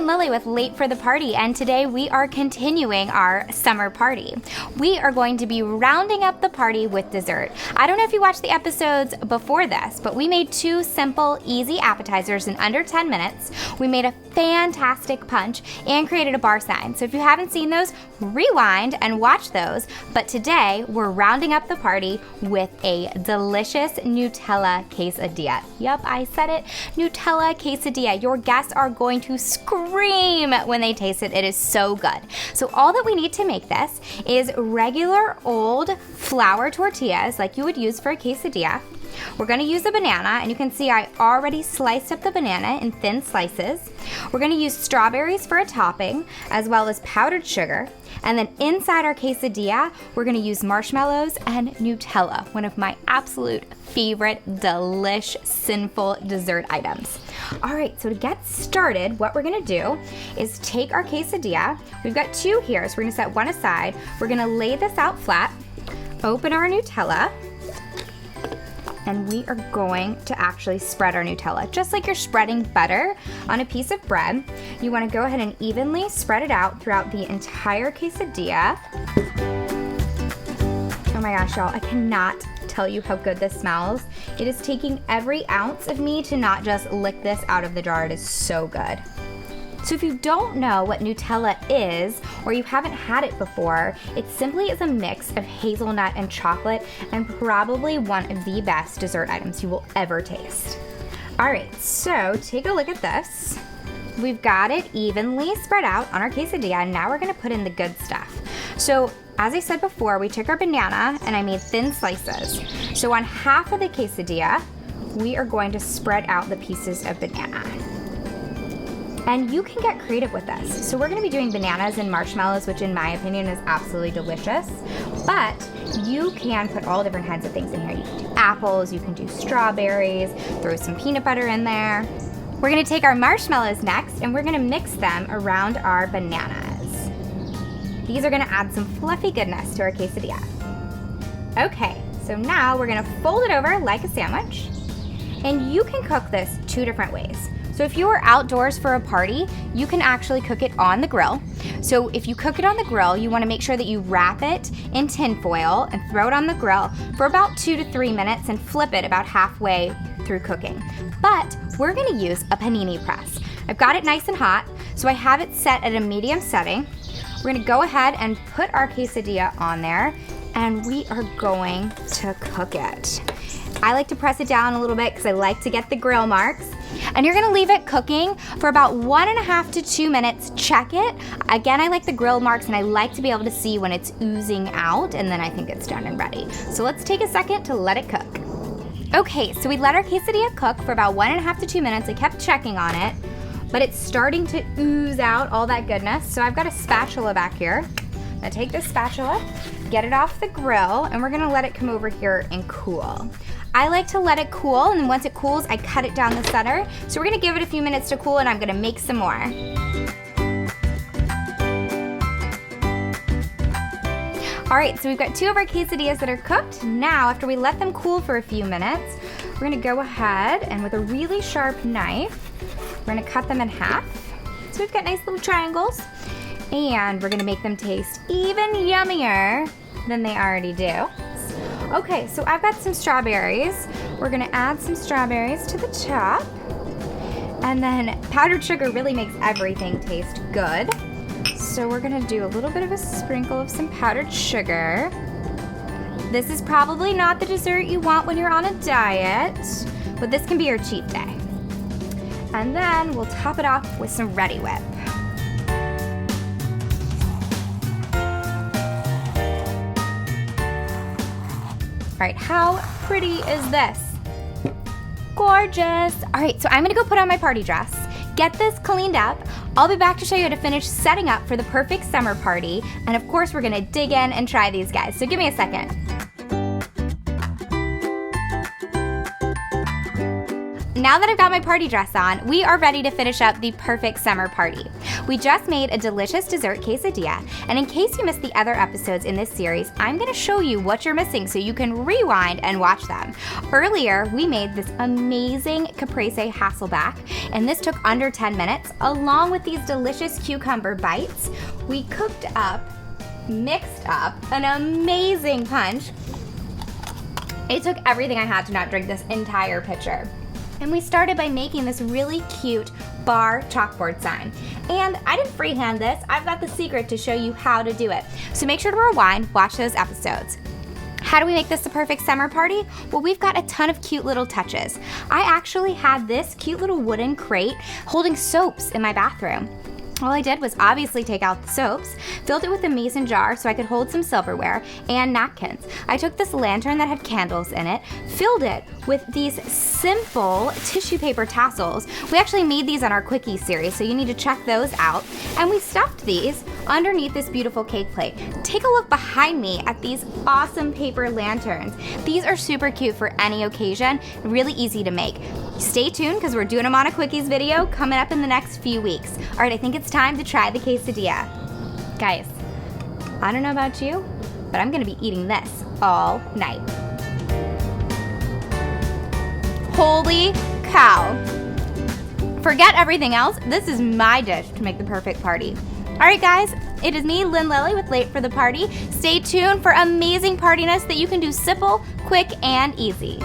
Lynn Lilly with Late for the Party, and today we are continuing our summer party. We are going to be rounding up the party with dessert. I don't know if you watched the episodes before this, but we made 2 simple, easy appetizers in under 10 minutes. We made a fantastic punch and created a bar sign. So if you haven't seen those, rewind and watch those. But today we're rounding up the party with a delicious Nutella quesadilla. Yup, I said it. Nutella quesadilla. Your guests are going to scream when they taste it. It is so good. So all that we need to make this is regular old flour tortillas like you would use for a quesadilla. We're going to use a banana, and you can see I already sliced up the banana in thin slices. We're going to use strawberries for a topping, as well as powdered sugar. And then inside our quesadilla, we're going to use marshmallows and Nutella, one of my absolute favorite, delish, sinful dessert items. All right, so to get started, what we're going to do is take our quesadilla. We've got 2 here, so we're going to set one aside. We're going to lay this out flat, open our Nutella, and we are going to actually spread our Nutella. Just like you're spreading butter on a piece of bread, you wanna go ahead and evenly spread it out throughout the entire quesadilla. Oh my gosh, y'all, I cannot tell you how good this smells. It is taking every ounce of me to not just lick this out of the jar. It is so good. So if you don't know what Nutella is, or you haven't had it before, it simply is a mix of hazelnut and chocolate, and probably one of the best dessert items you will ever taste. All right, so take a look at this. We've got it evenly spread out on our quesadilla, and now we're gonna put in the good stuff. So as I said before, we took our banana and I made thin slices. So on half of the quesadilla, we are going to spread out the pieces of banana. And you can get creative with this. So we're gonna be doing bananas and marshmallows, which in my opinion is absolutely delicious. But you can put all different kinds of things in here. You can do apples, you can do strawberries, throw some peanut butter in there. We're gonna take our marshmallows next, and we're gonna mix them around our bananas. These are gonna add some fluffy goodness to our quesadilla. Okay, so now we're gonna fold it over like a sandwich. And you can cook this 2 different ways. So if you are outdoors for a party, you can actually cook it on the grill. So if you cook it on the grill, you wanna make sure that you wrap it in tin foil and throw it on the grill for about 2 to 3 minutes and flip it about halfway through cooking. But we're gonna use a panini press. I've got it nice and hot, so I have it set at a medium setting. We're gonna go ahead and put our quesadilla on there, and we are going to cook it. I like to press it down a little bit because I like to get the grill marks. And you're gonna leave it cooking for about 1.5 to 2 minutes. Check it. Again, I like the grill marks, and I like to be able to see when it's oozing out, and then I think it's done and ready. So let's take a second to let it cook. Okay, so we let our quesadilla cook for about 1.5 to 2 minutes. I kept checking on it, but it's starting to ooze out all that goodness. So I've got a spatula back here. I'm gonna take this spatula, get it off the grill, and we're gonna let it come over here and cool. I like to let it cool, and then once it cools, I cut it down the center. So we're gonna give it a few minutes to cool, and I'm gonna make some more. All right, so we've got 2 of our quesadillas that are cooked. Now, after we let them cool for a few minutes, we're gonna go ahead and with a really sharp knife, we're gonna cut them in half. So we've got nice little triangles, and we're gonna make them taste even yummier than they already do. Okay, so I've got some strawberries. We're gonna add some strawberries to the top. And then powdered sugar really makes everything taste good. So we're gonna do a little bit of a sprinkle of some powdered sugar. This is probably not the dessert you want when you're on a diet, but this can be your cheat day. And then we'll top it off with some Ready Whip. All right, how pretty is this? Gorgeous. All right, so I'm gonna go put on my party dress, get this cleaned up. I'll be back to show you how to finish setting up for the perfect summer party. And of course, we're gonna dig in and try these guys. So give me a second. Now that I've got my party dress on, we are ready to finish up the perfect summer party. We just made a delicious dessert quesadilla, and in case you missed the other episodes in this series, I'm going to show you what you're missing so you can rewind and watch them. Earlier, we made this amazing caprese Hasselback, and this took under 10 minutes, along with these delicious cucumber bites. We mixed up an amazing punch. It took everything I had to not drink this entire pitcher. And we started by making this really cute bar chalkboard sign. And I didn't freehand this. I've got the secret to show you how to do it. So make sure to rewind, watch those episodes. How do we make this the perfect summer party? Well, we've got a ton of cute little touches. I actually had this cute little wooden crate holding soaps in my bathroom. All I did was obviously take out the soaps, filled it with a mason jar so I could hold some silverware and napkins. I took this lantern that had candles in it, filled it with these simple tissue paper tassels. We actually made these on our Quickie series, so you need to check those out. And we stuffed these underneath this beautiful cake plate. Take a look behind me at these awesome paper lanterns. These are super cute for any occasion, really easy to make. Stay tuned because we're doing them on a Quickies video coming up in the next few weeks. All right, I think it's time to try the quesadilla. Guys, I don't know about you, but I'm gonna be eating this all night. Holy cow. Forget everything else, this is my dish to make the perfect party. All right, guys, it is me, Lynn Lilly, with Late for the Party. Stay tuned for amazing partiness that you can do simple, quick, and easy.